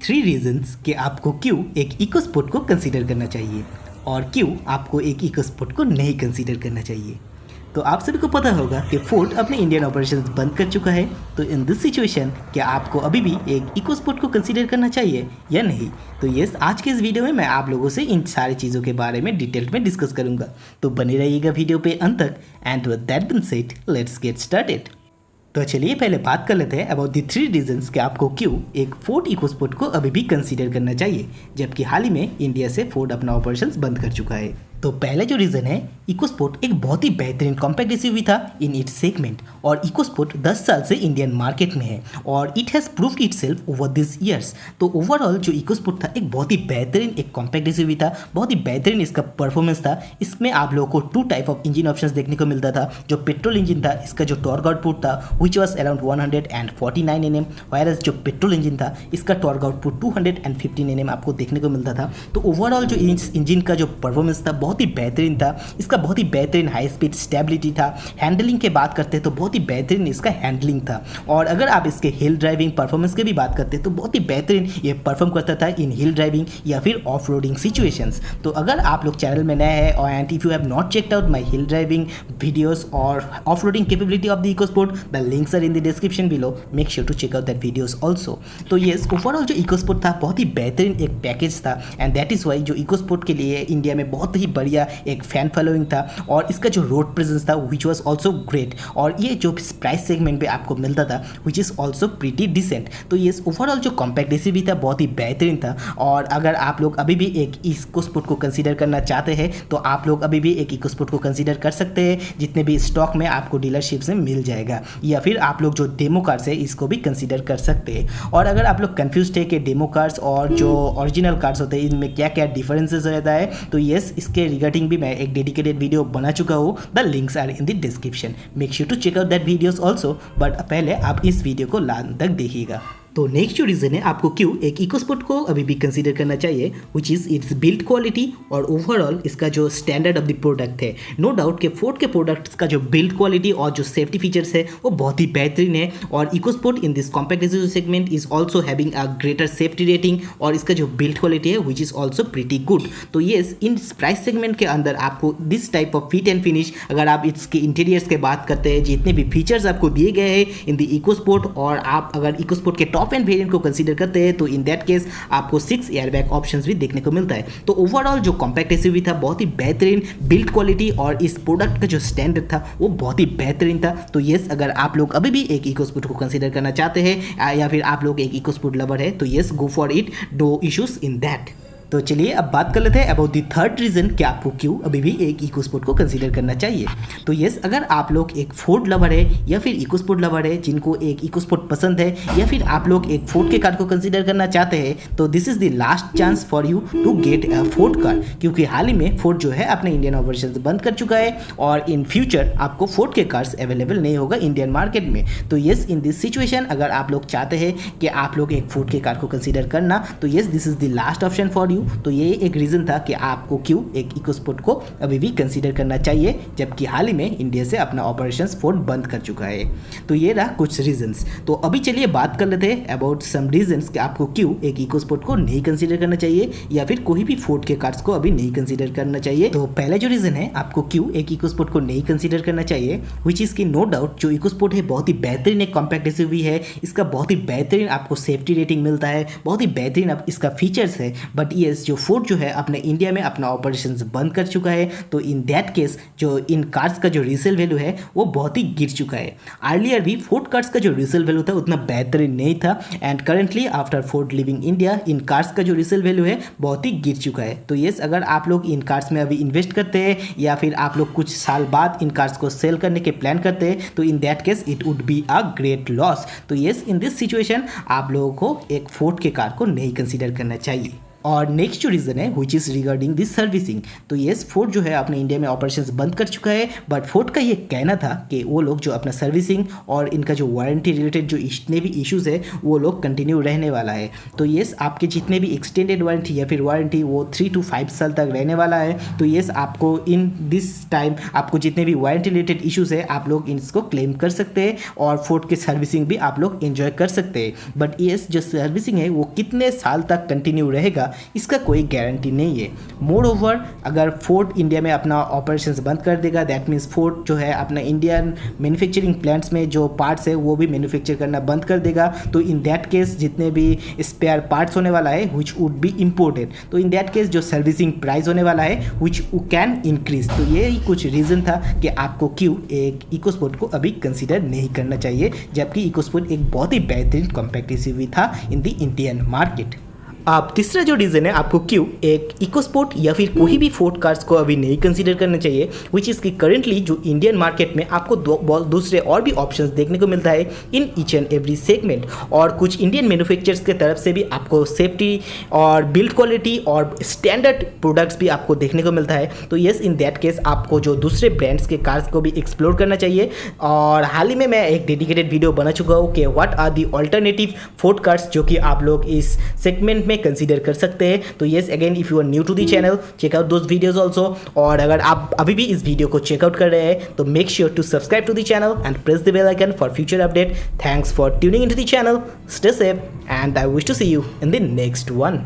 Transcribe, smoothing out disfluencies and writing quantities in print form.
3 reasons कि आपको क्यों एक इको स्पोर्ट को कंसीडर करना चाहिए और क्यों आपको एक इको स्पोर्ट को नहीं कंसीडर करना चाहिए। तो आप सभी को पता होगा कि फोर्ड अपने इंडियन ऑपरेशंस बंद कर चुका है। तो इन दिस सिचुएशन क्या आपको अभी भी एक इको स्पोर्ट को कंसीडर करना चाहिए या नहीं। तो यस, आज के इस वीडियो में मैं आप लोगों से इन सारी चीज़ों के बारे में डिटेल में डिस्कस करूंगा। तो बने रहिएगा वीडियो पे अंत तक। And with that been said, let's get started. तो चलिए पहले बात कर लेते हैं अबाउट द 3 रीजंस कि आपको क्यों एक फोर्ड इको स्पोर्ट को अभी भी कंसीडर करना चाहिए, जबकि हाल ही में इंडिया से फोर्ड अपना ऑपरेशंस बंद कर चुका है। तो पहला जो रीज़न है, इको स्पोर्ट एक बहुत ही बेहतरीन कॉम्पैक्ट एसयूवी था इन इट्स सेगमेंट और इको स्पोर्ट 10 साल से इंडियन मार्केट में है और it has proved itself over this years. तो ओवरऑल जो इको स्पोर्ट था एक बहुत ही बेहतरीन एक कॉम्पैक्ट एसयूवी था, बहुत ही बेहतरीन इसका परफॉर्मेंस था। इसमें आप लोगों को 2 टाइप ऑफ इंजन ऑप्शंस देखने को मिलता था। जो पेट्रोल इंजन था, इसका जो टॉर्क आउटपुट था which was around 149 Nm, virus जो पेट्रोल इंजन था इसका टॉर्क आउटपुट 215 Nm आपको देखने को मिलता था। तो ओवरऑल जो इंजन का जो परफॉर्मेंस था बहुत ही बेहतरीन था। इसका बहुत ही बेहतरीन हाई स्पीड स्टेबिलिटी था। हैंडलिंग की बात करते हैं तो बहुत ही बेहतरीन इसका हैंडलिंग था। और अगर आप इसके हिल ड्राइविंग परफॉर्मेंस की भी बात करते हैं तो बहुत ही बेहतरीन ये परफॉर्म करता था इन हिल ड्राइविंग या फिर ऑफ रोडिंग सिचुएशंस। तो अगर आप लोग चैनल में नए हैं और and if you have not checked out my hill driving videos और off roading capability of the EcoSport, the links are in the description below, make sure to check out that videos also. तो yes, overall जो EcoSport था बहुत ही बेहतरीन एक package था and that is why जो EcoSport के लिए इंडिया में बहुत ही बढ़िया एक फैन फॉलोइंग था और इसका जो रोड प्रेजेंस था विच वॉज ऑल्सो ग्रेट और ये जो प्राइस सेगमेंट पे आपको मिलता था which is also pretty decent. तो ये ओवरऑल जो कॉम्पैक्ट एसयूवी था बहुत ही बेहतरीन था। और अगर आप लोग अभी भी एक इको स्पोर्ट को कंसीडर करना चाहते हैं तो आप लोग अभी भी एक इको स्पोर्ट को कंसीडर कर सकते हैं, जितने भी स्टॉक में आपको डीलरशिप से मिल जाएगा, या फिर आप लोग जो डेमो कार्स है इसको भी कंसीडर कर सकते हैं। और अगर आप लोग कंफ्यूज है कि डेमो कार्स और जो ओरिजिनल कार्स होते हैं इनमें क्या क्या डिफरेंसेस रहता है, तो येस, इसके रिगार्डिंग भी मैं एक डेडिकेटेड वीडियो बना चुका हूँ। The links are in the description, make sure to check out that videos also. But पहले आप इस वीडियो को लास्ट तक देखिएगा। तो नेक्स्ट जो रीज़न है आपको क्यों एक इको स्पोर्ट को अभी भी कंसीडर करना चाहिए which is it's build quality और ओवरऑल इसका जो स्टैंडर्ड ऑफ द प्रोडक्ट है। नो डाउट कि फोर्ड के प्रोडक्ट्स का जो बिल्ड क्वालिटी और जो सेफ्टी फीचर्स है वो बहुत ही बेहतरीन है और EcoSport in this compact SUV segment is also having a greater safety rating और इसका जो बिल्ड क्वालिटी है which is also pretty good. तो येस, इन प्राइस सेगमेंट के अंदर आपको this type of fit and finish, अगर आप इसके इंटीरियर्स की बात करते हैं, जितने भी फीचर्स आपको दिए गए हैं इन द इको स्पोर्ट, और आप अगर इको स्पोर्ट के टॉप एंड वेरिएंट को कंसीडर करते हैं तो इन दैट केस आपको 6 एयरबैग ऑप्शंस भी देखने को मिलता है। तो ओवरऑल जो कॉम्पैक्ट एसयूवी था बहुत ही बेहतरीन बिल्ड क्वालिटी और इस प्रोडक्ट का जो स्टैंडर्ड था वो बहुत ही बेहतरीन था। तो येस, अगर आप लोग अभी भी एक इको स्पोर्ट को कंसीडर करना चाहते हैं या फिर आप लोग एक इको स्पोर्ट लवर है तो yes, go for it, no issues in that. तो चलिए अब बात कर लेते हैं अबाउट द थर्ड रीज़न कि आपको क्यों अभी भी एक इको स्पोर्ट को कंसीडर करना चाहिए। तो यस, अगर आप लोग एक फोर्ड लवर है या फिर इको स्पोर्ट लवर है जिनको एक इको स्पोर्ट पसंद है या फिर आप लोग एक फोर्ड के कार को कंसीडर करना चाहते हैं तो this is the last chance for you to get a Ford car, क्योंकि हाल ही में फोर्ड जो है अपने इंडियन ऑपरेशन बंद कर चुका है और इन फ्यूचर आपको फोर्ड के कार्स अवेलेबल नहीं होगा इंडियन मार्केट में। तो येस, इन दिस सिचुएशन अगर आप लोग चाहते हैं कि आप लोग एक फोर्ड के कार को कंसीडर करना तो yes, this is the last option for you. तो ये एक रीज़न था कि आपको क्यों एक इको स्पोर्ट को अभी भी कंसीडर करना चाहिए, जबकि हाल ही में इंडिया से अपना ऑपरेशंस फोर्ड बंद कर चुका है। तो ये रहा कुछ रीजंस। तो अभी चलिए बात कर लेते हैं अबाउट सम रीजंस कि आपको क्यों एक इको स्पोर्ट को नहीं कंसीडर करना चाहिए या फिर कोई भी फोर्ड के कार्स को अभी नहीं कंसीडर करना चाहिए। तो पहला जो रीज़न है आपको क्यों एक इको स्पोर्ट को नहीं कंसीडर करना चाहिए विच इज़ की नो डाउट जो इको स्पोर्ट है बहुत ही बेहतरीन एक कॉम्पैक्ट एसयूवी है, इसका बहुत ही बेहतरीन आपको सेफ्टी रेटिंग मिलता है, बहुत ही बेहतरीन इसका फीचर्स है। बट येस, जो फोर्ड जो है अपने इंडिया में अपना ऑपरेशंस बंद कर चुका है तो इन दैट केस जो इन कार्स का जो रीसेल वैल्यू है वो बहुत ही गिर चुका है। अर्लियर भी फोर्ड कार्स का जो रीसेल वैल्यू था उतना बेहतरीन नहीं था and currently after Ford living India in cars का जो रीसेल वैल्यू है बहुत ही गिर चुका है। तो येस, अगर आप लोग इन कार्स में अभी इन्वेस्ट करते हैं या फिर आप लोग कुछ साल बाद इन कार्स को सेल करने के प्लान करते हैं तो in that case it would be a great loss. तो येस, इन दिस सिचुएशन आप लोगों को एक फोर्ड के कार को नहीं कंसीडर करना चाहिए। और नेक्स्ट जो रीज़न है which is regarding this servicing. तो येस, फोर्ड जो है अपने इंडिया में ऑपरेशंस बंद कर चुका है, बट फोर्ड का ये कहना था कि वो लोग जो अपना सर्विसिंग और इनका जो वारंटी रिलेटेड जो जितने भी इश्यूज़ है वो लोग कंटिन्यू रहने वाला है। तो येस, आपके जितने भी एक्सटेंडेड वारंटी या फिर वारंटी वो 3 to 5 साल तक रहने वाला है। तो येस, आपको इन दिस टाइम आपको जितने भी वारंटी रिलेटेड इश्यूज़ है आप लोग इसको क्लेम कर सकते हैं और फोर्ड की सर्विसिंग भी आप लोग एंजॉय कर सकते हैं। बट येस, जो सर्विसिंग है वो कितने साल तक कंटिन्यू रहेगा इसका कोई गारंटी नहीं है। मोर ओवर, अगर फोर्ड इंडिया में अपना ऑपरेशंस बंद कर देगा, दैट मीन्स फोर्ड जो है अपना इंडियन मैन्युफैक्चरिंग प्लांट्स में जो पार्ट्स है वो भी मैन्युफैक्चर करना बंद कर देगा। तो इन दैट केस जितने भी स्पेयर पार्ट्स होने वाला है विच वुड बी इम्पोर्टेड, तो इन दैट केस जो सर्विसिंग प्राइस होने वाला है विच कैन इंक्रीज। तो ये ही कुछ रीज़न था कि आपको क्यों एक इकोस्पोर्ट को अभी कंसिडर नहीं करना चाहिए, जबकि इकोस्पोर्ट एक बहुत ही बेहतरीन कॉम्पैक्ट एसयूवी था इन द इंडियन मार्केट। अब तीसरा जो रीज़न है आपको क्यों एक इकोस्पोर्ट या फिर कोई भी फोर्ड कार्स को अभी नहीं कंसीडर करना चाहिए, विच इज़ कि करेंटली जो इंडियन मार्केट में आपको दूसरे और भी ऑप्शंस देखने को मिलता है in each and every segment, और कुछ इंडियन मैन्युफैक्चरर्स के तरफ से भी आपको सेफ्टी और बिल्ड क्वालिटी और स्टैंडर्ड प्रोडक्ट्स भी आपको देखने को मिलता है। तो येस, इन दैट केस आपको जो दूसरे ब्रांड्स के कार्स को भी एक्सप्लोर करना चाहिए। और हाल ही में मैं एक डेडिकेटेड वीडियो बना चुका हूँ कि what are the alternative Ford cars जो कि आप लोग इस सेगमेंट में कंसीडर कर सकते हैं। तो yes, again if you are new to the channel, check out those videos also. और अगर आप अभी भी इस वीडियो को चेकआउट कर रहे हैं तो make sure to subscribe to the channel and press the bell icon for future update. Thanks for tuning into the channel, stay safe and I wish to see you in the next one.